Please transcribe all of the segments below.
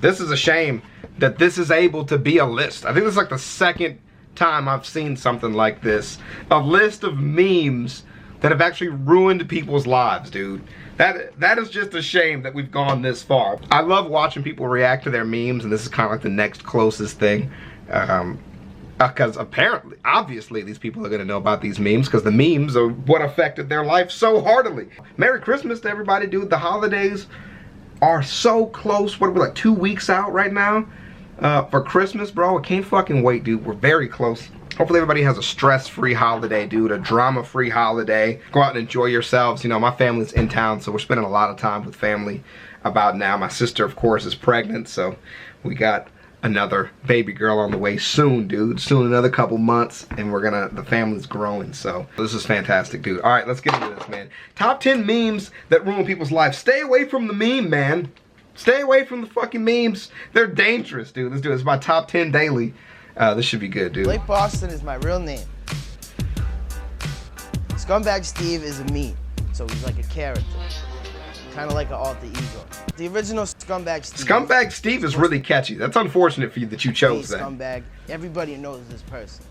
This is a shame that this is able to be a list. I think this is like the second time I've seen something like this. A list of memes that have actually ruined people's lives, dude. That is just a shame that we've gone this far. I love watching people react to their memes, and this is kind of like the next closest thing. Because apparently, obviously, these people are going to know about these memes because the memes are what affected their life so heartily. Merry Christmas to everybody, dude. The holidays are so close. What are we, like 2 weeks out right now for Christmas, bro? I can't fucking wait, dude. We're very close. Hopefully everybody has a stress-free holiday, dude, a drama-free holiday. Go out and enjoy yourselves. You know, my family's in town, so we're spending a lot of time with family about now. My sister, of course, is pregnant, so we got another baby girl on the way soon, dude. Soon, another couple months, and the family's growing, so this is fantastic, dude. All right, let's get into this, man. Top 10 memes that ruin people's lives. Stay away from the meme, man. Stay away from the fucking memes. They're dangerous, dude. Let's do it. It's my top 10 daily. This should be good, dude. Blake Boston is my real name. Scumbag Steve is a meme, so he's like a character. Kind of like an alter ego. The original Scumbag Steve. Scumbag Steve is really catchy. That's unfortunate for you that you chose that. Scumbag. Everybody knows this person.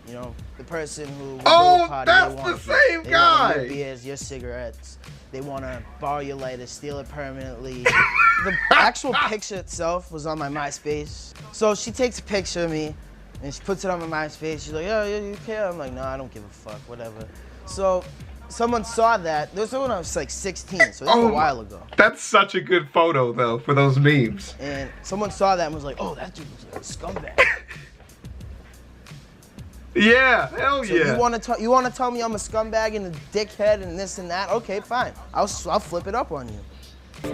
You know, the person who. Oh, that's the same guy. They want your beers, your cigarettes. They want to borrow your lighter, steal it permanently. The actual picture itself was on my MySpace. So she takes a picture of me and she puts it on my MySpace. She's like, oh, you care? I'm like, no, I don't give a fuck, whatever. So someone saw that. This was when I was like 16, so this was a while ago. That's such a good photo, though, for those memes. And someone saw that and was like, oh, that dude was a scumbag. Yeah, hell so yeah. You want to tell me I'm a scumbag and a dickhead and this and that? Okay, fine. I'll flip it up on you.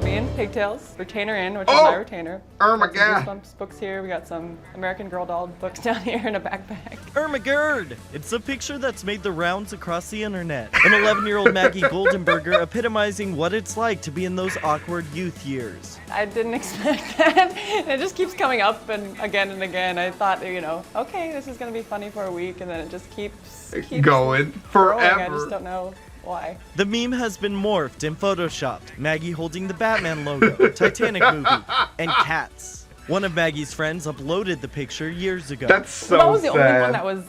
Me and Pigtails, Retainer in, which is my retainer. Oh my god. Goosebumps books here. We got some American Girl doll books down here in a backpack. Ermagerd! It's a picture that's made the rounds across the internet. An 11-year-old Maggie Goldenberger epitomizing what it's like to be in those awkward youth years. I didn't expect that. It just keeps coming up and again. I thought, you know, okay, this is gonna be funny for a week, and then it just keeps going forever. Growing. I just don't know why. The meme has been morphed and photoshopped. Maggie holding the Batman logo, Titanic movie, and cats. One of Maggie's friends uploaded the picture years ago. That's so sad. That was the only one that was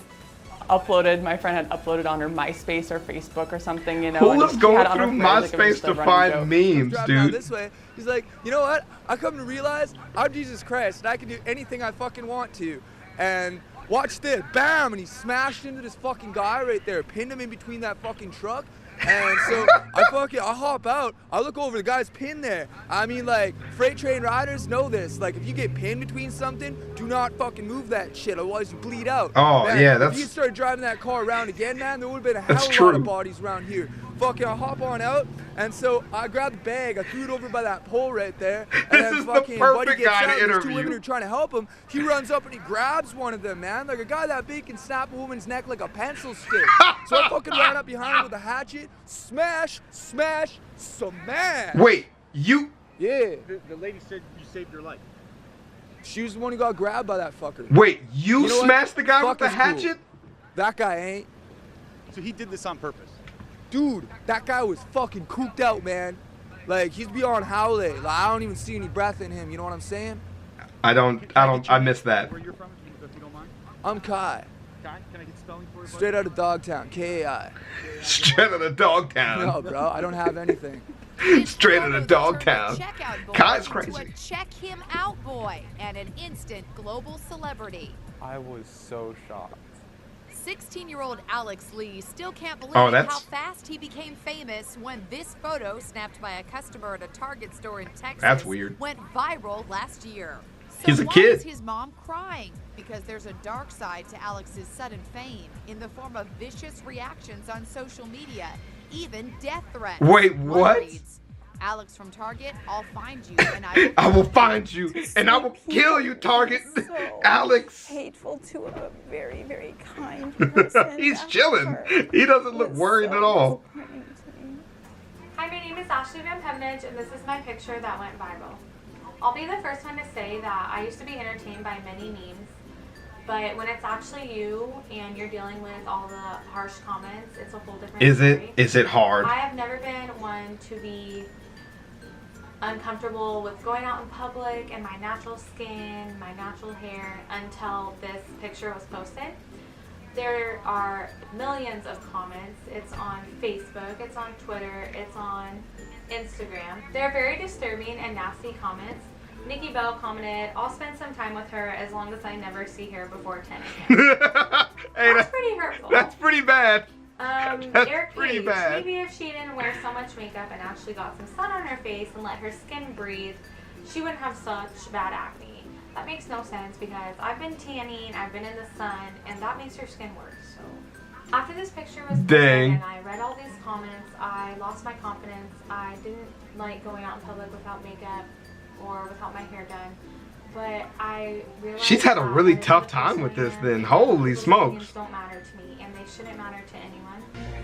uploaded. My friend had uploaded on her MySpace or Facebook or something, you know. Who was going through MySpace to find memes, dude? This way. He's like, you know what? I come to realize I'm Jesus Christ and I can do anything I fucking want to. And watch this, bam! And he smashed into this fucking guy right there, pinned him in between that fucking truck. And so I hop out, I look over, the guy's pinned there. I mean, like, freight train riders know this. Like, if you get pinned between something, do not fucking move that shit, otherwise you bleed out. Oh, man, yeah, that's... If you started driving that car around again, man, there would have been a hell of a lot of bodies around here. Fucking, I hop on out, and so I grabbed the bag, I threw it over by that pole right there, and then fucking buddy gets out, there's two women who are trying to help him. He runs up and he grabs one of them, man. Like, a guy that big can snap a woman's neck like a pencil stick. So I fucking ran up behind him with a hatchet, smash, smash, smash. Wait, you... Yeah. The lady said you saved her life. She was the one who got grabbed by that fucker. Wait, you smashed the guy with the hatchet? Cool. That guy ain't. So he did this on purpose? Dude, that guy was fucking cooped out, man. Like, he's beyond howley. Like, I don't even see any breath in him, you know what I'm saying? I missed that. Where you're from, if you don't mind? I'm Kai. Kai? Can I get spelling for you? Straight out of Dogtown, K-A-I. Straight out of Dogtown. No, bro, I don't have anything. Straight out of Dogtown. Kai's crazy. To a check him out boy and an instant global celebrity. I was so shocked. 16-year-old Alex Lee still can't believe how fast he became famous when this photo, snapped by a customer at a Target store in Texas, went viral last year. So He's a why kid. is his mom crying? Because there's a dark side to Alex's sudden fame in the form of vicious reactions on social media, even death threats. Wait, what? Alex from Target, I'll find you and I will find you and I will kill you, Target. So Alex. Hateful to a very, very kind person. He's chilling. He doesn't look worried at all. Hi, my name is Ashley Van Pemnage, and this is my picture that went viral. I'll be the first one to say that I used to be entertained by many memes, but when it's actually you and you're dealing with all the harsh comments, it's a whole different story. Is it hard? I have never been one to be uncomfortable with going out in public and my natural skin, my natural hair until this picture was posted. There are millions of comments. It's on Facebook, it's on Twitter, it's on Instagram. They're very disturbing and nasty comments. Nikki Bell commented, "I'll spend some time with her as long as I never see her before 10 a.m. Hey, that's pretty hurtful. That's pretty bad. Eric pretty Page, bad. maybe if she didn't wear so much makeup and actually got some sun on her face and let her skin breathe, she wouldn't have such bad acne. That makes no sense because I've been tanning, I've been in the sun, and that makes your skin worse. So after this picture was posted and I read all these comments, I lost my confidence. I didn't like going out in public without makeup or without my hair done. But I realized she's had a really tough time with this then. Holy smokes. Don't matter to me, and they shouldn't matter to anyone.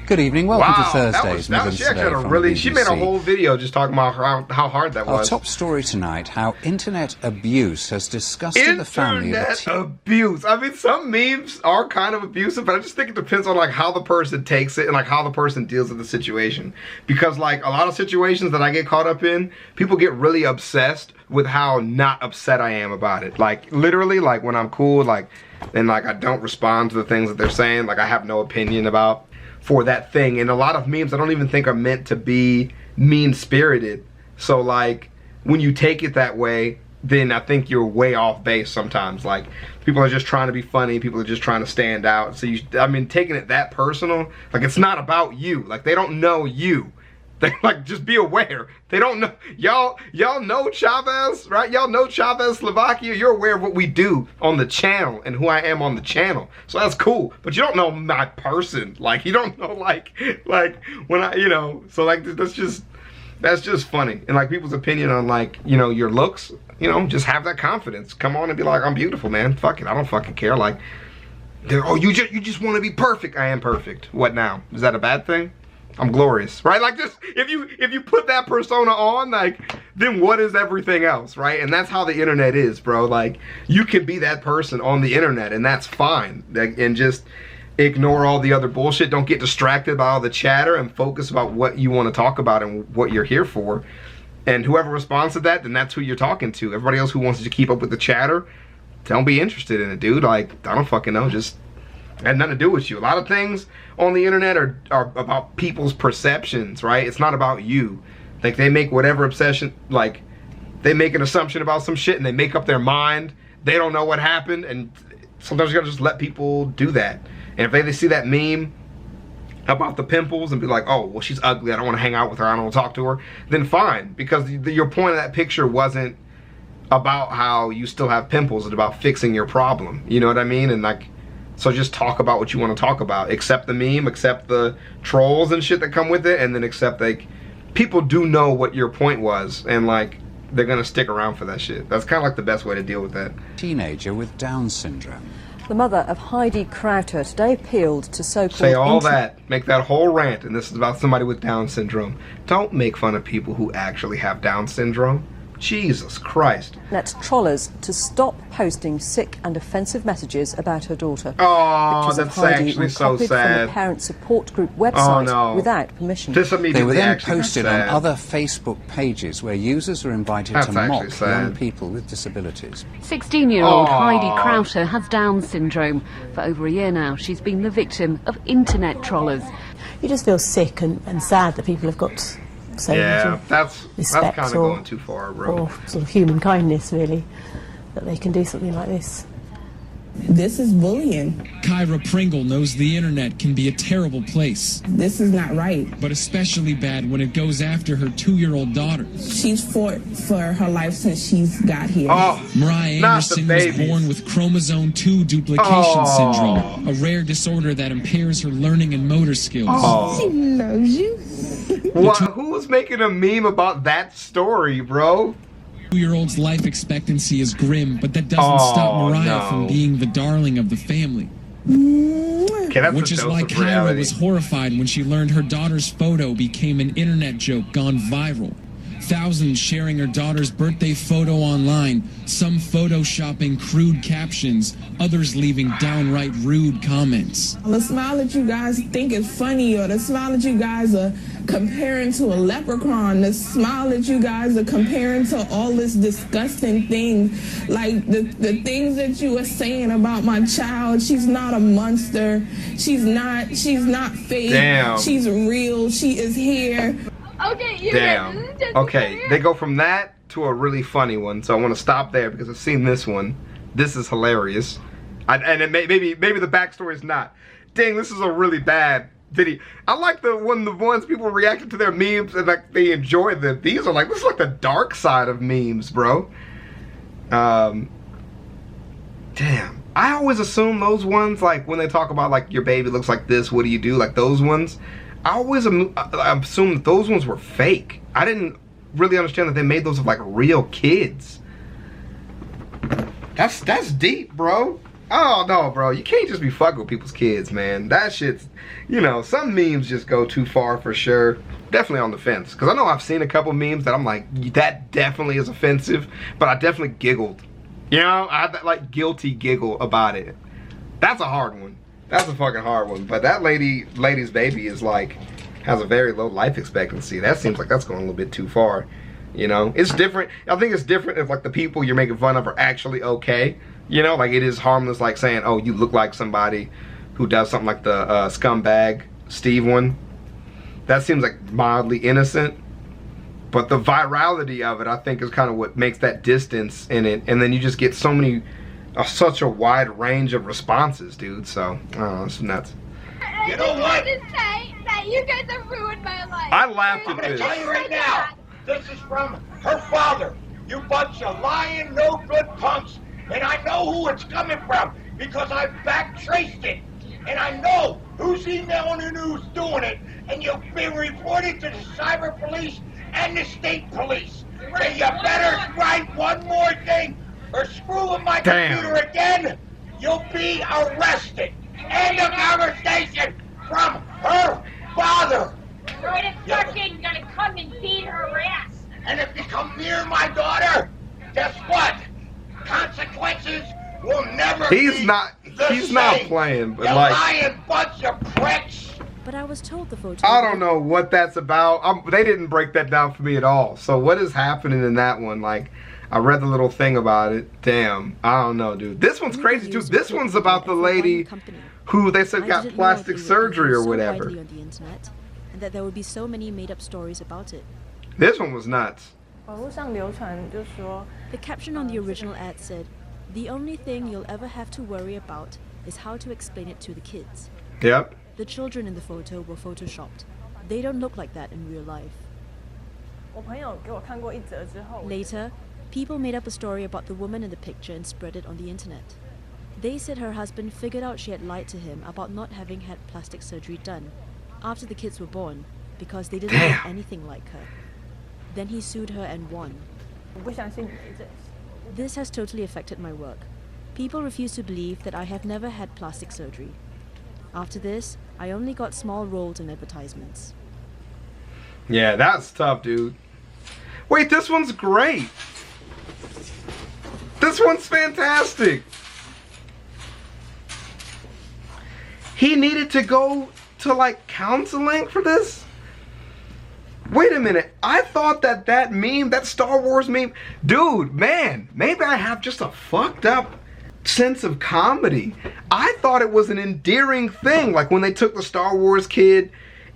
Good evening, welcome to Thursday's Midlands Today from the BBC. She made a whole video just talking about how hard that was. Our top story tonight, how internet abuse has disgusted the family of Internet abuse. I mean, some memes are kind of abusive, but I just think it depends on like how the person takes it and like how the person deals with the situation. Because like a lot of situations that I get caught up in, people get really obsessed with how not upset I am about it. Like literally, like when I'm cool, like and like I don't respond to the things that they're saying, like I have no opinion about for that thing. And a lot of memes I don't even think are meant to be mean-spirited. So like when you take it that way, then I think you're way off base sometimes. Like people are just trying to be funny, people are just trying to stand out. So I mean, taking it that personal, like it's not about you. Like they don't know you. They like just be aware. They don't know y'all know Chavez, right? Y'all know ChavezzSlovakia. You're aware of what we do on the channel and who I am on the channel. So that's cool. But you don't know my person. Like you don't know like when I so like that's just funny. And like people's opinion on like, your looks, just have that confidence. Come on and be like, I'm beautiful, man. Fuck it. I don't fucking care. Like you just want to be perfect. I am perfect. What now? Is that a bad thing? I'm glorious, right? Like just if you put that persona on, like then what is everything else, right? And that's how the internet is, bro. Like you can be that person on the internet, and that's fine. Like, and just ignore all the other bullshit. Don't get distracted by all the chatter and focus about what you want to talk about and what you're here for. And whoever responds to that, then that's who you're talking to. Everybody else who wants to keep up with the chatter, don't be interested in it, dude. Like I don't fucking know. Just had nothing to do with you. A lot of things on the internet are about people's perceptions, right? It's not about you. Like they make whatever obsession, like they make an assumption about some shit and they make up their mind. They don't know what happened, and sometimes you gotta just let people do that. And if they see that meme about the pimples and be like, oh, well, she's ugly, I don't want to hang out with her, I don't want to talk to her, then fine. Because your point of that picture wasn't about how you still have pimples. It's about fixing your problem. You know what I mean? And like, so just talk about what you want to talk about. Accept the meme, accept the trolls and shit that come with it, and then accept like people do know what your point was, and like they're gonna stick around for that shit. That's kind of like the best way to deal with that. Teenager with Down syndrome. The mother of Heidi Crowther today appealed to so-called... Say all that, make that whole rant, and this is about somebody with Down syndrome. Don't make fun of people who actually have Down syndrome. Jesus Christ. ...net trollers to stop posting sick and offensive messages about her daughter. Oh, that's actually so sad. From the parent support group website without permission. They were then posted on other Facebook pages where users are invited to mock young people with disabilities. 16-year-old Heidi Crowther has Down syndrome. For over a year now, she's been the victim of internet trollers. You just feel sick and sad that people have got so that's kind of going too far, bro. Or sort of human kindness, really, that they can do something like this. This is bullying. Kyra Pringle knows the internet can be a terrible place. This is not right. But especially bad when it goes after her 2-year-old daughter. She's fought for her life since she's got here. Mariah Anderson was born with chromosome 2 duplication syndrome, a rare disorder that impairs her learning and motor skills. She loves you. Who was making a meme about that story, bro? 2-year-old's life expectancy is grim, but that doesn't stop Mariah from being the darling of the family. Which is why Kyra was horrified when she learned her daughter's photo became an internet joke gone viral. Thousands sharing her daughter's birthday photo online, some photoshopping crude captions, others leaving downright rude comments. The smile that you guys think is funny, or the smile that you guys are comparing to a leprechaun, the smile that you guys are comparing to all this disgusting thing, like the things that you were saying about my child. She's not a monster. She's not fake. Damn. She's real. She is here. Okay, you Damn. Okay, they go from that to a really funny one, so I want to stop there because I've seen this one. This is hilarious. And it maybe the backstory is not. Dang, this is a really bad video. I like the ones people reacted to their memes and like they enjoy them. These are like, this is like the dark side of memes, bro. Damn. I always assume those ones, like when they talk about like your baby looks like this, what do you do? Like those ones, I always assumed that those ones were fake. I didn't really understand that they made those of like real kids. That's deep, bro. Oh no, bro, you can't just be fucking with people's kids, man. That shit's, you know, some memes just go too far for sure. Definitely on the fence, because I know I've seen a couple memes that I'm like, that definitely is offensive, but I definitely giggled. You know, I had that like guilty giggle about it. That's a hard one. That's a fucking hard one. But that lady's baby is like, has a very low life expectancy. That seems like that's going a little bit too far. You know, it's different. I think it's different if like the people you're making fun of are actually okay. You know, like it is harmless, like saying, oh, you look like somebody who does something like the scumbag Steve one. That seems like mildly innocent. But the virality of it, I think, is kind of what makes that distance in it. And then you just get so many, such a wide range of responses, dude. So, I don't know, it's nuts. You know what? I just say that you guys have ruined my life. I laughed at this. I'm gonna tell you right now, this is from her father. You bunch of lying, no good punks. And I know who it's coming from because I've back traced it. And I know who's emailing and who's doing it. And you've been reported to the cyber police and the state police. So you better write one more thing or screw with my computer again. You'll be arrested. End of conversation from her father. Right, it's fucking gonna come and beat her ass. And if you come near my daughter, guess what? Consequences will never He's be not playing, but you like, lying bunch of pricks. But I was told the photo. I don't know what that's about. They didn't break that down for me at all. So what is happening in that one? Like, I read the little thing about it. Damn, I don't know, dude. This one's crazy too. This one's about the lady who they said got plastic surgery or whatever. On the internet, and that there would be so many made-up stories about it. This one was nuts. The caption on the original ad said, "The only thing you'll ever have to worry about is how to explain it to the kids." Yep. The children in the photo were photoshopped. They don't look like that in real life. Later, people made up a story about the woman in the picture and spread it on the internet. They said her husband figured out she had lied to him about not having had plastic surgery done after the kids were born because they didn't look anything like her. Then he sued her and won. This has totally affected my work. People refuse to believe that I have never had plastic surgery. After this, I only got small roles in advertisements. Yeah, that's tough, dude. Wait, this one's great. This one's fantastic. He needed to go to like counseling for this? Wait a minute, I thought that meme, that Star Wars meme, dude, man, maybe I have just a fucked up sense of comedy. I thought it was an endearing thing, like when they took the Star Wars kid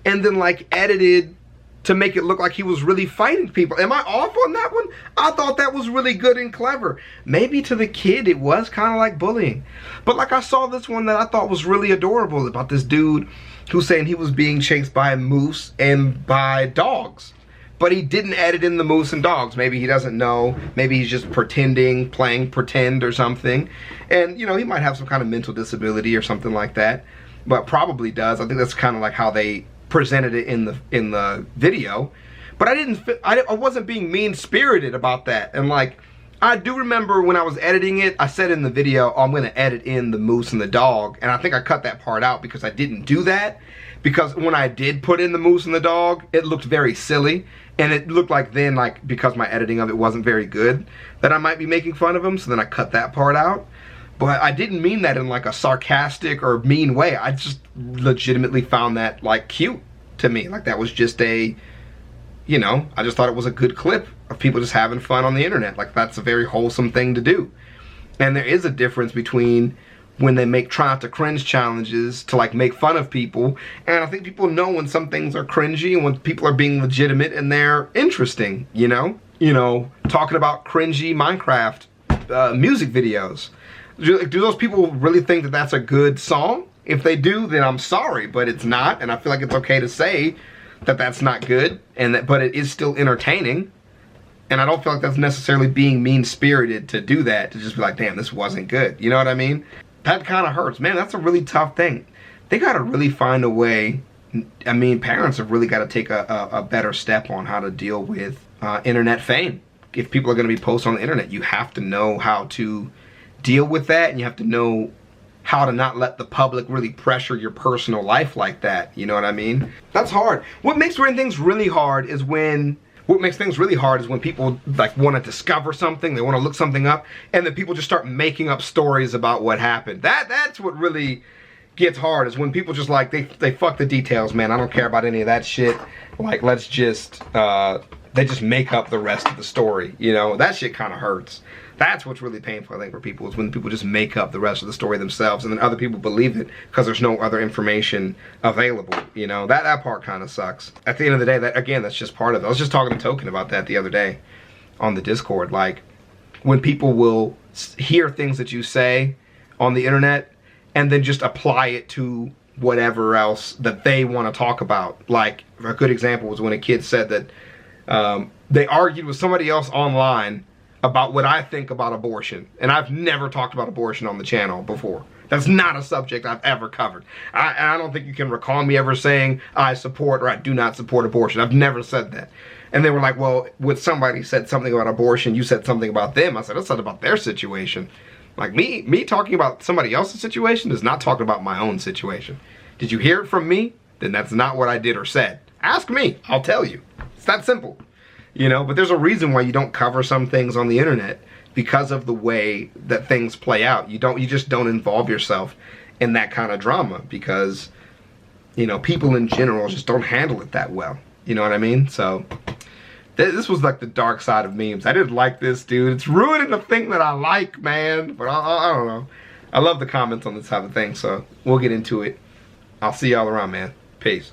and then like edited to make it look like he was really fighting people. Am I off on that one? I thought that was really good and clever. Maybe to the kid it was kind of like bullying. But like I saw this one that I thought was really adorable about this dude who's saying he was being chased by a moose and by dogs. But he didn't edit in the moose and dogs. Maybe he doesn't know. Maybe he's just pretending, playing pretend or something. And, you know, he might have some kind of mental disability or something like that. But probably does. I think that's kind of like how they presented it in the video. But I wasn't being mean-spirited about that. And, like, I do remember when I was editing it, I said in the video, oh, I'm going to edit in the moose and the dog. And I think I cut that part out because I didn't do that. because when I did put in the moose and the dog, it looked very silly. And it looked like then, like, because my editing of it wasn't very good, that I might be making fun of him, so then I cut that part out. But I didn't mean that in like a sarcastic or mean way. I just legitimately found that like cute to me. Like that was just a, you know, I just thought it was a good clip of people just having fun on the internet. Like that's a very wholesome thing to do. And there is a difference between when they make try not to cringe challenges to like make fun of people. And I think people know when some things are cringy and when people are being legitimate and they're interesting, you know? You know, talking about cringy Minecraft music videos. Do those people really think that that's a good song? If they do, then I'm sorry, but it's not, and I feel like it's okay to say that that's not good, and that, but it is still entertaining, and I don't feel like that's necessarily being mean-spirited to do that, to just be like, damn, this wasn't good, you know what I mean? That kind of hurts. Man, that's a really tough thing. They gotta really find a way, I mean, parents have really gotta take a better step on how to deal with internet fame. If people are gonna be posting on the internet, you have to know how to deal with that, and you have to know how to not let the public really pressure your personal life like that, you know what I mean? That's hard. What makes things really hard is when people like want to discover something, they want to look something up, and then people just start making up stories about what happened. That's what really gets hard, is when people just like, they fuck the details, man. I don't care about any of that shit. Like, let's just, they just make up the rest of the story, you know? That shit kind of hurts. That's what's really painful, I think, for people, is when people just make up the rest of the story themselves and then other people believe it because there's no other information available, you know? That part kind of sucks. At the end of the day, that's just part of it. I was just talking to Token about that the other day on the Discord. Like, when people will hear things that you say on the internet and then just apply it to whatever else that they want to talk about. Like, a good example was when a kid said that they argued with somebody else online about what I think about abortion. And I've never talked about abortion on the channel before. That's not a subject I've ever covered. I don't think you can recall me ever saying I support or I do not support abortion. I've never said that. And they were like, well, when somebody said something about abortion, you said something about them. I said, I said about their situation. Like, me talking about somebody else's situation is not talking about my own situation. Did you hear it from me? Then that's not what I did or said. Ask me, I'll tell you. It's that simple. You know, but there's a reason why you don't cover some things on the internet, because of the way that things play out. You just don't involve yourself in that kind of drama because, you know, people in general just don't handle it that well. You know what I mean? So this was like the dark side of memes. I didn't like this, dude. It's ruining the thing that I like, man. But I don't know. I love the comments on this type of thing, so we'll get into it. I'll see y'all around, man. Peace.